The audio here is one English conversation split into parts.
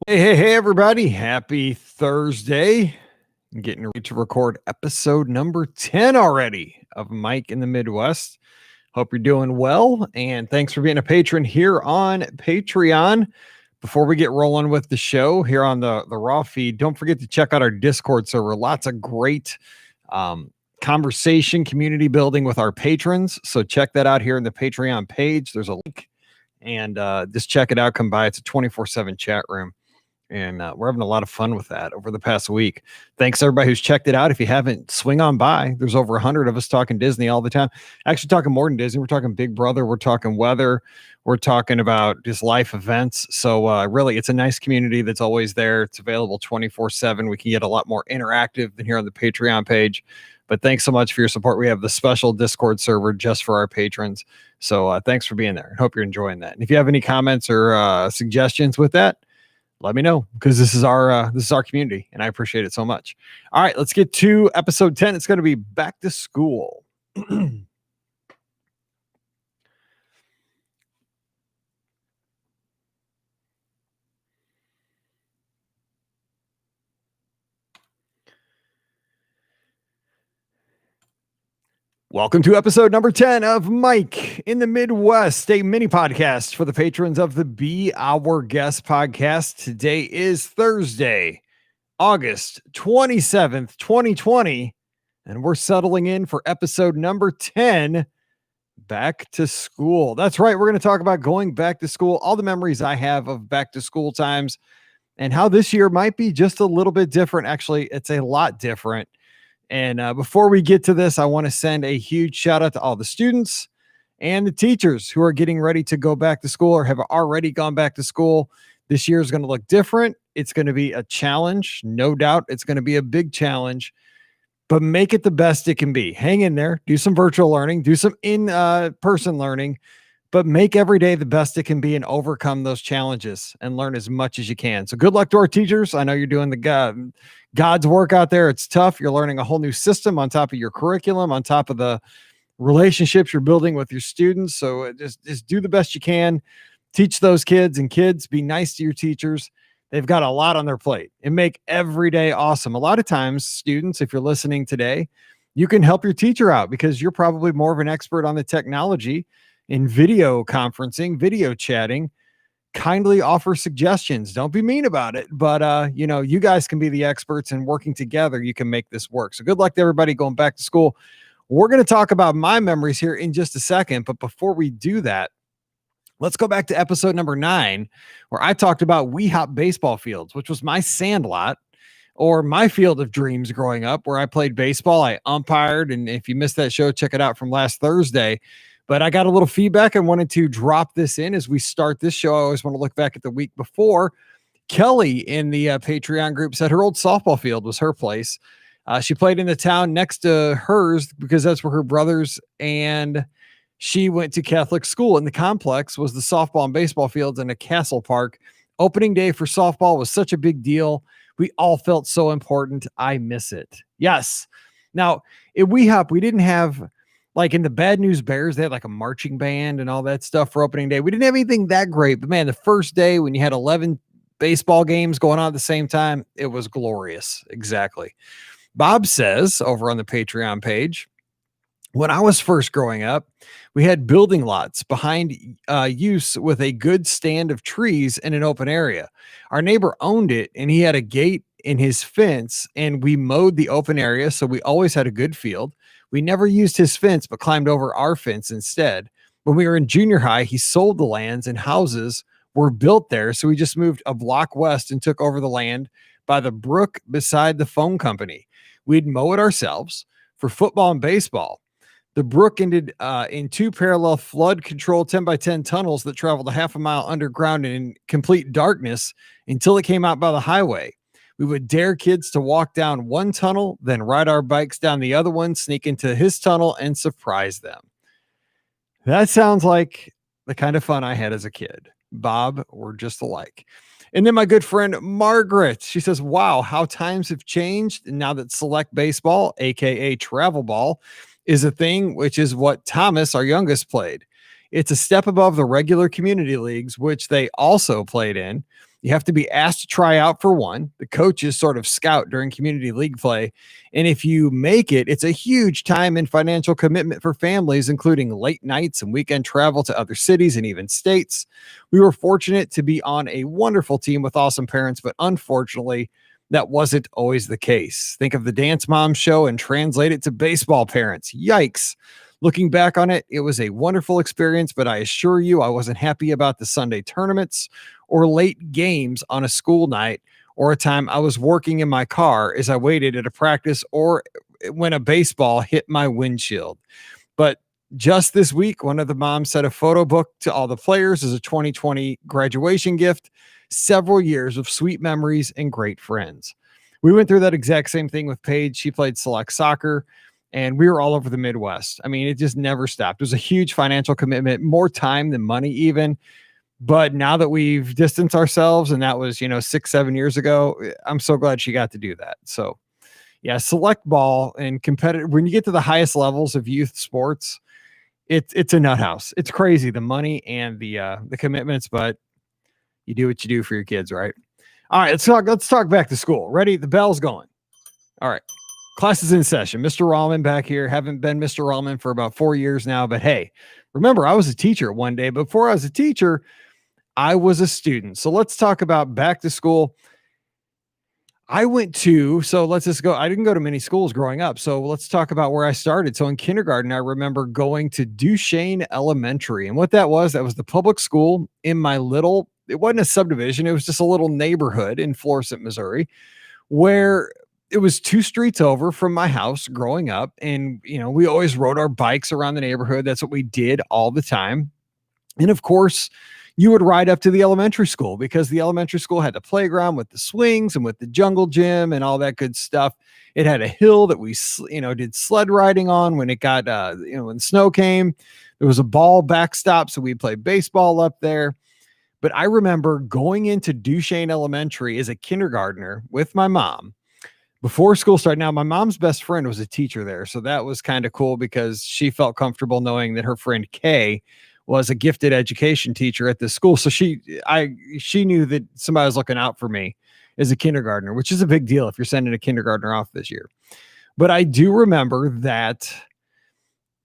Hey, everybody. Happy Thursday. I'm getting ready to record episode number 10 already of Mike in the Midwest. Hope you're doing well. And thanks for being a patron here on Patreon. Before we get rolling with the show here on the raw feed, don't forget to check out our Discord server. Lots of great um, conversation, community building with our patrons. So check that out here in the Patreon page. There's a link and just check it out. Come by. It's a 24/7 chat room. And we're having a lot of fun with that over the past week. Thanks everybody who's checked it out. If you haven't, swing on by. There's over 100 of us talking Disney all the time. Actually, talking more than Disney. We're talking Big Brother. We're talking weather. We're talking about just life events. So really, it's a nice community that's always there. It's available 24/7. We can get a lot more interactive than here on the Patreon page. But thanks so much for your support. We have the special Discord server just for our patrons. So thanks for being there. And hope you're enjoying that. And if you have any comments or suggestions with that, let me know, because this is our community and I appreciate it so much. All right, let's get to episode 10. It's going to be back to school. Welcome to episode number 10 of Mike in the Midwest, a mini podcast for the patrons of the Be Our Guest podcast. Today is Thursday, August 27th, 2020, and we're settling in for episode number 10, back to school. That's right. We're going to talk about going back to school, all the memories I have of back to school times, and how this year might be just a little bit different. Actually, it's a lot different. And before we get to this, I want to send a huge shout out to all the students and the teachers who are getting ready to go back to school or have already gone back to school. This year is going to look different. It's going to be a challenge. No doubt it's going to be a big challenge, but make it the best it can be. Hang in there, do some virtual learning, do some in-person learning, but make every day the best it can be and overcome those challenges and learn as much as you can. So good luck to our teachers. I know you're doing the God's work out there. It's tough. You're learning a whole new system on top of your curriculum, on top of the relationships you're building with your students. So just do the best you can. Teach those kids, and kids, be nice to your teachers. They've got a lot on their plate and make every day awesome. A lot of times, students, if you're listening today, you can help your teacher out because you're probably more of an expert on the technology in video conferencing, video chatting. Kindly offer suggestions. Don't be mean about it, but you guys can be the experts, and working together, you can make this work. So good luck to everybody going back to school. We're going to talk about my memories here in just a second, but before we do that, let's go back to episode number 9, where I talked about Weehop baseball fields, which was my sandlot or my field of dreams growing up, where I played baseball. I umpired, and if you missed that show, check it out from last Thursday. But I got a little feedback. I wanted to drop this in as we start this show. I always want to look back at the week before. Kelly in the Patreon group said her old softball field was her place. She played in the town next to hers because that's where her brothers, and she went to Catholic school. And the complex was the softball and baseball fields in a castle park. Opening day for softball was such a big deal. We all felt so important. I miss it. Yes. Now, at Weehop, we didn't have, like in the Bad News Bears, they had like a marching band and all that stuff for opening day. We didn't have anything that great, but man, the first day when you had 11 baseball games going on at the same time, it was glorious. Exactly. Bob says over on the Patreon page, when I was first growing up, we had building lots behind use with a good stand of trees in an open area. Our neighbor owned it, and he had a gate in his fence, and we mowed the open area, so we always had a good field. We never used his fence, but climbed over our fence instead. When we were in junior high, he sold the lands, and houses were built there, so we just moved a block west and took over the land by the brook beside the phone company. We'd mow it ourselves for football and baseball. The brook ended in 2 parallel flood-controlled 10x10 tunnels that traveled a half a mile underground in complete darkness until it came out by the highway. We would dare kids to walk down one tunnel, then ride our bikes down the other one, sneak into his tunnel, and surprise them. That sounds like the kind of fun I had as a kid. Bob, we're just alike. And then my good friend Margaret, she says, wow, how times have changed now that select baseball, aka travel ball, is a thing, which is what Thomas, our youngest, played. It's a step above the regular community leagues, which they also played in. You have to be asked to try out for one. The coaches sort of scout during community league play. And if you make it, it's a huge time and financial commitment for families, including late nights and weekend travel to other cities and even states. We were fortunate to be on a wonderful team with awesome parents, but unfortunately, that wasn't always the case. Think of the Dance Mom show and translate it to baseball parents. Yikes. Looking back on it, it was a wonderful experience, but I assure you, I wasn't happy about the Sunday tournaments or late games on a school night or a time I was working in my car as I waited at a practice or when a baseball hit my windshield. But just this week, one of the moms sent a photo book to all the players as a 2020 graduation gift, several years of sweet memories and great friends. We went through that exact same thing with Paige. She played select soccer and we were all over the Midwest. I mean, it just never stopped. It was a huge financial commitment, more time than money even. But now that we've distanced ourselves, and that was, 6, 7 years ago, I'm so glad she got to do that. So yeah, select ball and competitive, when you get to the highest levels of youth sports, it's a nut house. It's crazy, the money and the commitments, but you do what you do for your kids, right? All right, let's talk back to school. Ready? The bell's going. All right. Class is in session. Mr. Rallman back here. Haven't been Mr. Rallman for about 4 years now, but hey, remember, I was a teacher one day. Before I was a teacher, I was a student. So let's talk about back to school. Let's just go. I didn't go to many schools growing up. So let's talk about where I started. So in kindergarten, I remember going to Duchesne Elementary. And what that was the public school in it wasn't a subdivision. It was just a little neighborhood in Florissant, Missouri, where it was 2 streets over from my house growing up. And, we always rode our bikes around the neighborhood. That's what we did all the time. And of course, you would ride up to the elementary school because the elementary school had the playground with the swings and with the jungle gym and all that good stuff. It had a hill that we, did sled riding on when it got, when snow came. There was a ball backstop, so we'd play baseball up there. But I remember going into Duchesne Elementary as a kindergartner with my mom before school started. Now, my mom's best friend was a teacher there, so that was kind of cool because she felt comfortable knowing that her friend Kay was a gifted education teacher at this school. So she knew that somebody was looking out for me as a kindergartner, which is a big deal if you're sending a kindergartner off this year. But I do remember that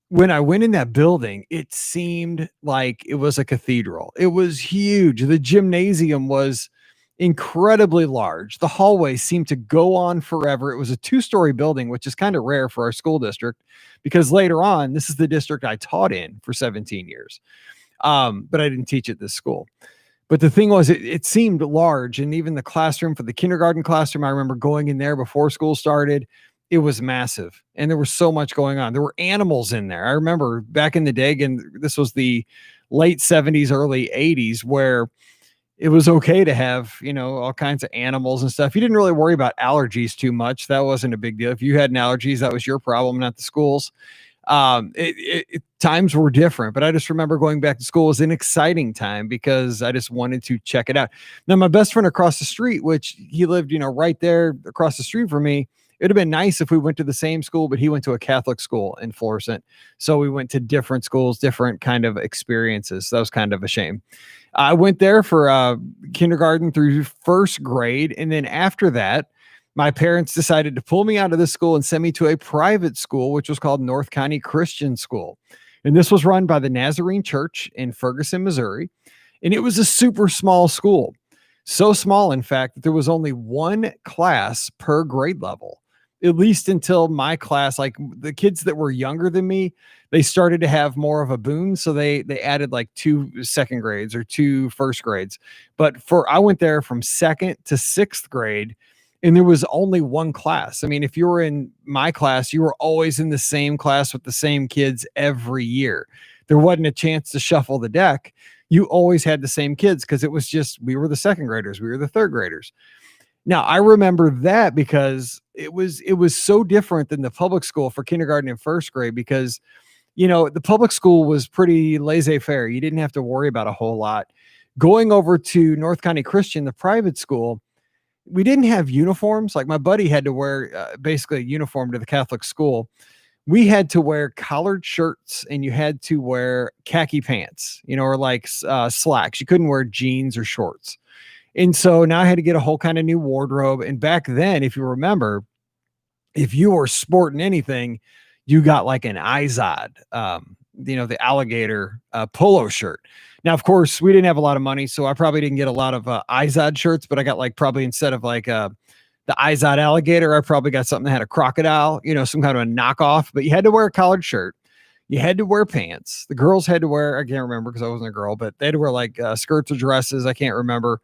when I went in that building, it seemed like it was a cathedral. It was huge. The gymnasium was incredibly large. The hallways seemed to go on forever. It was a 2-story building, which is kind of rare for our school district because later on, this is the district I taught in for 17 years. But I didn't teach at this school. But the thing was, it seemed large. And even the classroom for the kindergarten classroom, I remember going in there before school started. It was massive. And there was so much going on. There were animals in there. I remember back in the day, and this was the late 70s, early 80s, where it was okay to have, all kinds of animals and stuff. You didn't really worry about allergies too much. That wasn't a big deal. If you had allergies, that was your problem, not the school's. Times were different, but I just remember going back to school was an exciting time because I just wanted to check it out. Now, my best friend across the street, which he lived, right there across the street from me, it'd have been nice if we went to the same school, but he went to a Catholic school in Florissant. So we went to different schools, different kind of experiences. That was kind of a shame. I went there for kindergarten through 1st grade. And then after that, my parents decided to pull me out of this school and send me to a private school, which was called North County Christian School. And this was run by the Nazarene Church in Ferguson, Missouri. And it was a super small school. So small, in fact, that there was only 1 class per grade level, at least until my class. Like the kids that were younger than me, they started to have more of a boon. So they added like 2 second grades or 2 first grades. But I went there from 2nd to 6th grade, and there was only 1 class. I mean, if you were in my class, you were always in the same class with the same kids every year. There wasn't a chance to shuffle the deck. You always had the same kids because it was just, we were the 2nd graders, we were the 3rd graders. Now, I remember that because it was so different than the public school for kindergarten and 1st grade because, the public school was pretty laissez-faire. You didn't have to worry about a whole lot. Going over to North County Christian, the private school, we didn't have uniforms. Like my buddy had to wear basically a uniform to the Catholic school. We had to wear collared shirts and you had to wear khaki pants, or like slacks. You couldn't wear jeans or shorts. And so now I had to get a whole kind of new wardrobe. And back then, if you remember, if you were sporting anything, you got like an Izod, the alligator polo shirt. Now, of course, we didn't have a lot of money, so I probably didn't get a lot of Izod shirts, but I got like probably instead of like the Izod alligator, I probably got something that had a crocodile, some kind of a knockoff, but you had to wear a collared shirt. You had to wear pants. The girls had to wear, I can't remember because I wasn't a girl, but they had to wear like skirts or dresses. I can't remember.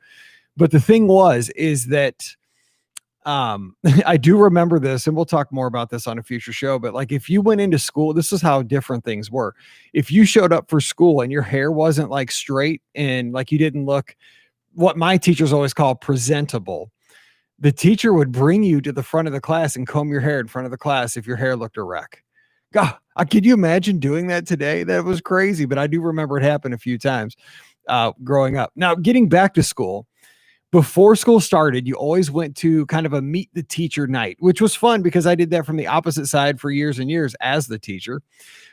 But the thing is that I do remember this, and we'll talk more about this on a future show, but like if you went into school, this is how different things were. If you showed up for school and your hair wasn't like straight and like you didn't look what my teachers always call presentable, the teacher would bring you to the front of the class and comb your hair in front of the class if your hair looked a wreck. God, could you imagine doing that today? That was crazy, but I do remember it happened a few times growing up. Now, getting back to school, before school started, you always went to kind of a meet the teacher night, which was fun because I did that from the opposite side for years and years as the teacher.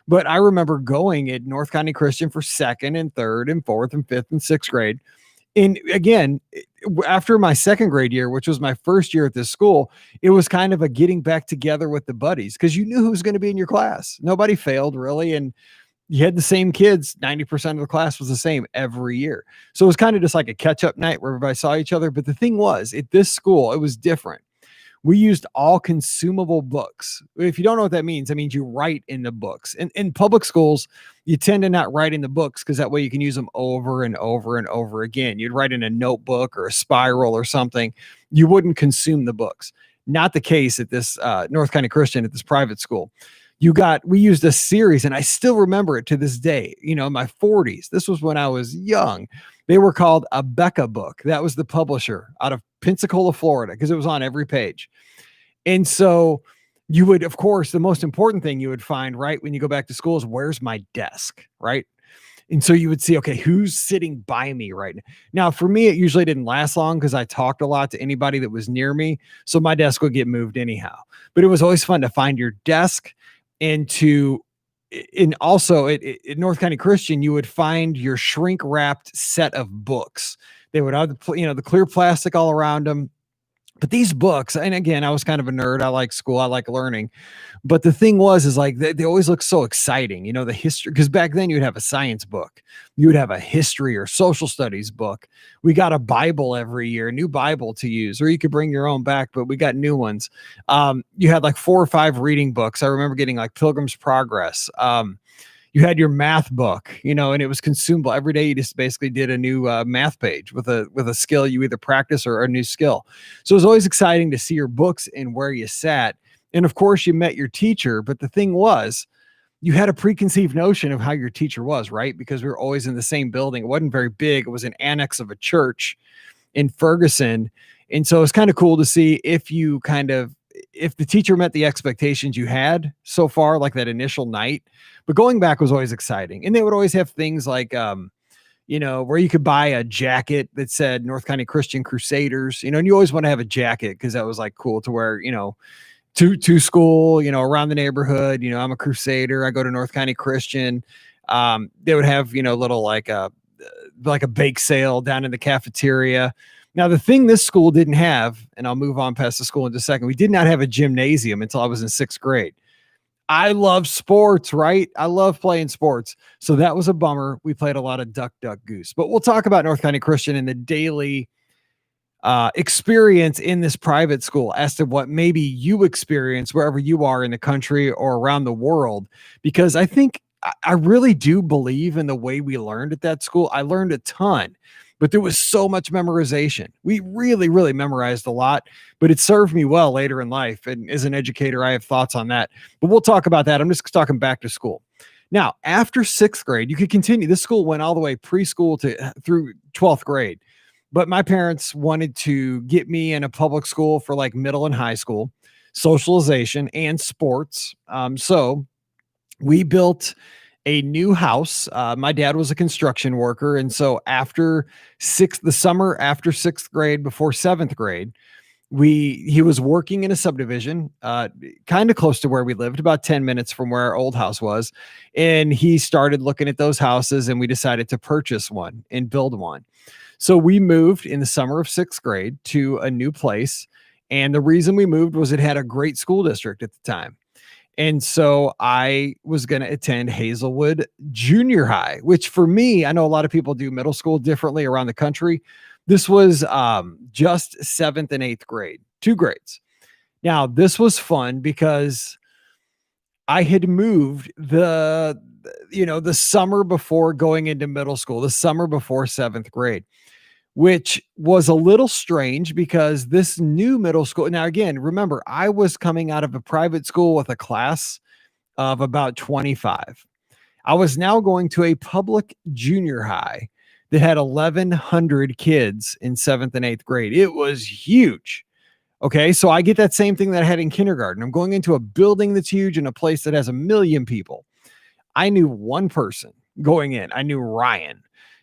But I remember going at North County Christian for second and third and fourth and fifth and sixth grade. And again, after my second grade year, which was my first year at this school, it was kind of a getting back together with the buddies because you knew who was going to be in your class. Nobody failed really. And you had the same kids. 90% of the class was the same every year. So it was kind of just like a catch up night where everybody saw each other. But the thing was, at this school, it was different. We used all consumable books. If you don't know what that means you write in the books. In public schools, you tend to not write in the books because that way you can use them over and over and over again. You'd write in a notebook or a spiral or something. You wouldn't consume the books. Not the case at this North County Christian, at this private school. We used a series, and I still remember it to this day, in my 40s. This was when I was young. They were called a Becca book. That was the publisher out of Pensacola, Florida, because it was on every page. And so you would, of course, the most important thing you would find right when you go back to school is where's my desk, right? And so you would see, okay, who's sitting by me right now? Now, for me, it usually didn't last long because I talked a lot to anybody that was near me. So my desk would get moved anyhow. But it was always fun to find your desk and also at North County Christian, you would find your shrink wrapped set of books. They would have the clear plastic all around them. But these books, and again, I was kind of a nerd. I like school. I like learning. But the thing is like they always look so exciting, the history, because back then you'd have a science book. You would have a history or social studies book. We got a Bible every year, a new Bible to use, or you could bring your own back, but we got new ones. You had like 4 or 5 reading books. I remember getting like Pilgrim's Progress. You had your math book, and it was consumable every day. You just basically did a new math page with a skill you either practice or a new skill. So it was always exciting to see your books and where you sat. And of course you met your teacher, but the thing was you had a preconceived notion of how your teacher was, right? Because we were always in the same building. It wasn't very big. It was an annex of a church in Ferguson. And so it's kind of cool to see if the teacher met the expectations you had so far, like that initial night. But going back was always exciting. And they would always have things like, where you could buy a jacket that said North County Christian Crusaders, and you always want to have a jacket because that was like cool to wear, to school, around the neighborhood. I'm a Crusader. I go to North County Christian. They would have, little like a bake sale down in the cafeteria. Now, the thing this school didn't have, and I'll move on past the school in just a second, we did not have a gymnasium until I was in 6th grade. I love sports, right? I love playing sports. So that was a bummer. We played a lot of duck, duck, goose. But we'll talk about North County Christian and the daily experience in this private school as to what maybe you experience wherever you are in the country or around the world. Because I think I really do believe in the way we learned at that school. I learned a ton. But there was so much memorization. We really, really memorized a lot, but it served me well later in life. And as an educator, I have thoughts on that. But we'll talk about that. I'm just talking back to school. Now, after 6th grade, you could continue. This school went all the way preschool through 12th grade. But my parents wanted to get me in a public school for like middle and high school, socialization and sports. So we built a new house. My dad was a construction worker. And so after the summer after 6th grade, before 7th grade, he was working in a subdivision, kind of close to where we lived, about 10 minutes from where our old house was. And he started looking at those houses and we decided to purchase one and build one. So we moved in the summer of 6th grade to a new place. And the reason we moved was it had a great school district at the time. And so I was going to attend Hazelwood Junior High, which for me, I know a lot of people do middle school differently around the country. This was just 7th and 8th grade, 2 grades. Now, this was fun because I had moved the summer before going into middle school, the summer before 7th grade, which was a little strange because this new middle school. Now, again, remember, I was coming out of a private school with a class of about 25. I was now going to a public junior high that had 1,100 kids in 7th and 8th grade. It was huge. Okay. So I get that same thing that I had in kindergarten. I'm going into a building that's huge in a place that has 1 million people. I knew one person going in. I knew Ryan.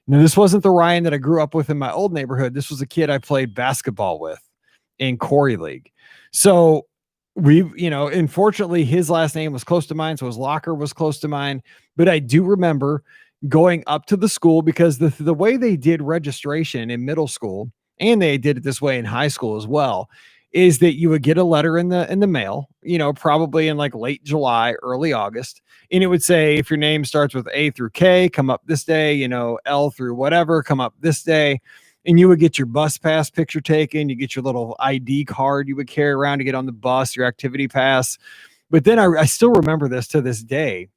Now, this wasn't the Ryan that I grew up with in my old neighborhood. This was a kid I played basketball with in Corey League. So unfortunately, his last name was close to mine. So his locker was close to mine. But I do remember going up to the school because the way they did registration in middle school, and they did it this way in high school as well, is that you would get a letter in the mail, probably in like late July, early August. And it would say, if your name starts with A through K, come up this day, L through whatever, come up this day. And you would get your bus pass picture taken. You get your little ID card you would carry around to get on the bus, your activity pass. But then I still remember this to this day.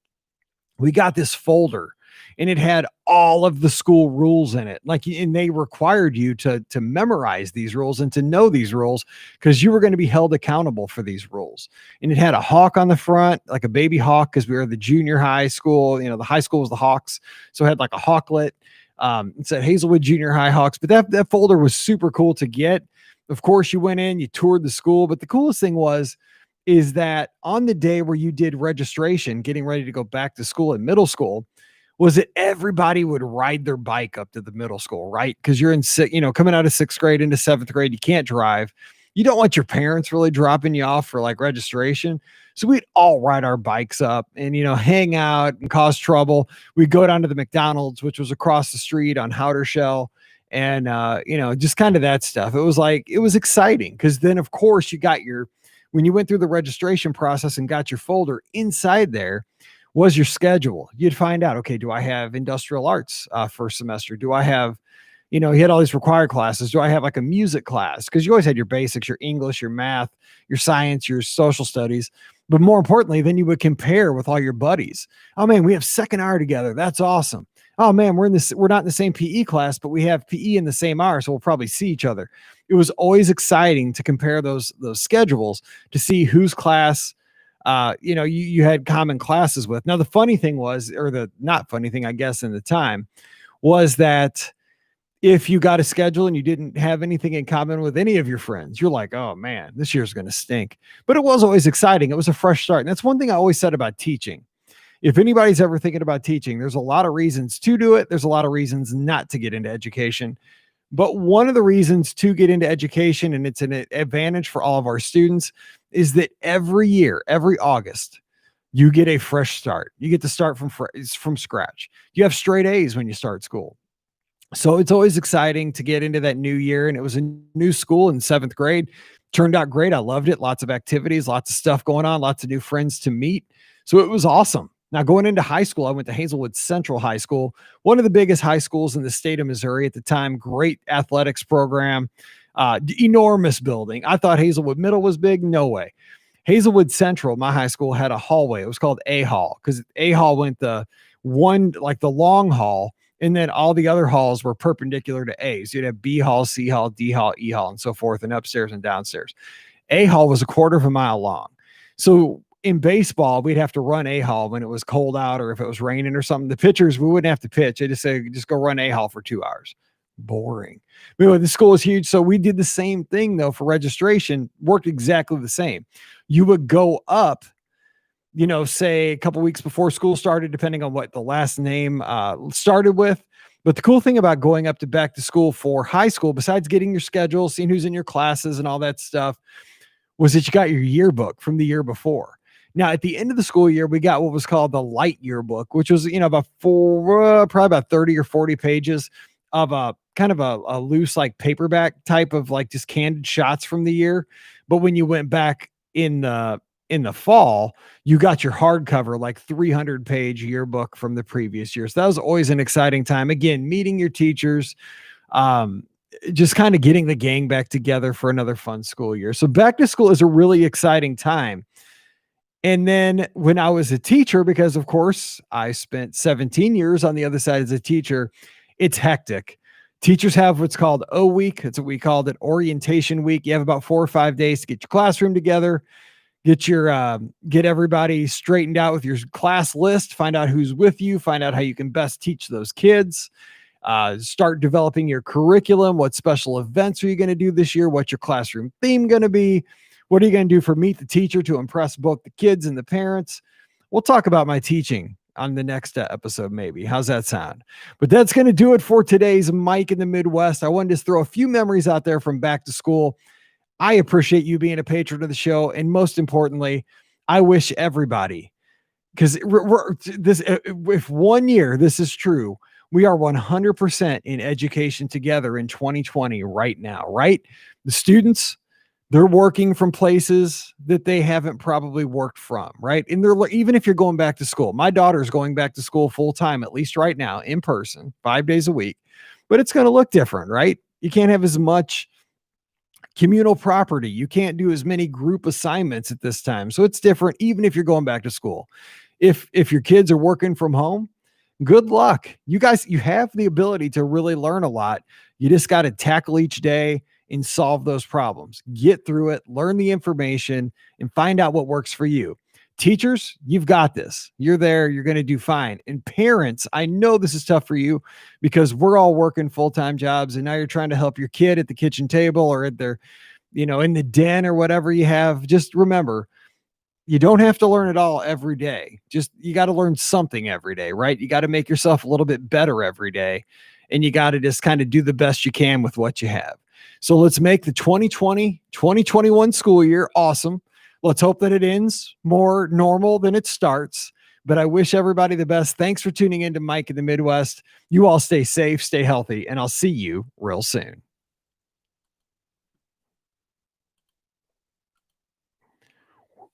We got this folder and it had all of the school rules in it. And they required you to memorize these rules and to know these rules because you were going to be held accountable for these rules. And it had a hawk on the front, like a baby hawk, because we were the junior high school. The high school was the Hawks. So it had like a hawklet. It said Hazelwood Junior High Hawks, but that folder was super cool to get. Of course, you went in, you toured the school, but the coolest thing is that on the day where you did registration, getting ready to go back to school in middle school, was that everybody would ride their bike up to the middle school, right? Because you're coming out of 6th grade into 7th grade, you can't drive. You don't want your parents really dropping you off for like registration. So we'd all ride our bikes up and, hang out and cause trouble. We'd go down to the McDonald's, which was across the street on Howder Shell. And, just kind of that stuff. It was exciting because then, of course, when you went through the registration process and got your folder, inside there was your schedule. You'd find out, okay, do I have industrial arts first semester? Do I have, you had all these required classes. Do I have like a music class? Because you always had your basics, your English, your math, your science, your social studies. But more importantly, then you would compare with all your buddies. Oh man, we have second hour together. That's awesome. Oh man, we're not in the same PE class, but we have PE in the same hour, so we'll probably see each other. It was always exciting to compare those schedules to see whose class you had common classes with. Now, the funny thing was, or the not funny thing, I guess, in the time was that if you got a schedule and you didn't have anything in common with any of your friends, you're like, oh man, this year's going to stink. But it was always exciting. It was a fresh start. And that's one thing I always said about teaching. If anybody's ever thinking about teaching, there's a lot of reasons to do it. There's a lot of reasons not to get into education. But one of the reasons to get into education, and it's an advantage for all of our students, is that every year, every August, you get a fresh start. You get to start from scratch. You have straight A's when you start school. So it's always exciting to get into that new year. And it was a new school in 7th grade. Turned out great. I loved it. Lots of activities, lots of stuff going on, lots of new friends to meet. So it was awesome. Now, going into high school, I went to Hazelwood Central High School, one of the biggest high schools in the state of Missouri at the time. Great athletics program, enormous building. I thought Hazelwood Middle was big. No way. Hazelwood Central, my high school, had a hallway. It was called A Hall because A Hall went the long hall, and then all the other halls were perpendicular to A. So you'd have B Hall, C Hall, D Hall, E Hall, and so forth, and upstairs and downstairs. A Hall was a quarter of a mile long. So in baseball, we'd have to run A Hall when it was cold out or if it was raining or something. The pitchers, we wouldn't have to pitch. They just say, just go run A Hall for 2 hours. Boring. Anyway, the school is huge. So we did the same thing though for registration, worked exactly the same. You would go up, say a couple weeks before school started, depending on what the last name started with. But the cool thing about going up to back to school for high school, besides getting your schedule, seeing who's in your classes and all that stuff, was that you got your yearbook from the year before. Now, at the end of the school year, we got what was called the light yearbook, which was, probably about 30 or 40 pages of kind of a loose, like paperback type of like just candid shots from the year. But when you went back in the fall, you got your hardcover, like 300-page yearbook from the previous year. So that was always an exciting time. Again, meeting your teachers, um, just kind of getting the gang back together for another fun school year. So back to school is a really exciting time. And then when I was a teacher, because of course I spent 17 years on the other side as a teacher, it's hectic. Teachers have what's called O week. It's what we called it, orientation week. You have about 4 or 5 days to get your classroom together, get everybody straightened out with your class list, find out who's with you, find out how you can best teach those kids, start developing your curriculum. What special events are you going to do this year? What's your classroom theme going to be? What are you going to do for Meet the Teacher to impress both the kids and the parents? We'll talk about my teaching on the next episode, maybe. How's that sound? But that's going to do it for today's Mike in the Midwest. I wanted to throw a few memories out there from back to school. I appreciate you being a patron of the show. And most importantly, I wish everybody, because this, if 1 year this is true, we are 100% in education together in 2020 right now, right? The students, they're working from places that they haven't probably worked from, right? And they're, even if you're going back to school, my daughter's going back to school full time, at least right now, in person, 5 days a week, but it's going to look different, right? You can't have as much communal property. You can't do as many group assignments at this time. So it's different, even if you're going back to school. If your kids are working from home, good luck. You guys, you have the ability to really learn a lot. You just got to tackle each day and solve those problems. Get through it, learn the information, and find out what works for you. Teachers, you've got this. You're there. You're going to do fine. And parents, I know this is tough for you because we're all working full-time jobs, and now you're trying to help your kid at the kitchen table or at their, in the den or whatever you have. Just remember, you don't have to learn it all every day. Just, you got to learn something every day, right? You got to make yourself a little bit better every day. And you got to just kind of do the best you can with what you have. So let's make the 2020-2021 school year awesome. Let's hope that it ends more normal than it starts. But I wish everybody the best. Thanks for tuning in to Mike in the Midwest. You all stay safe, stay healthy, and I'll see you real soon.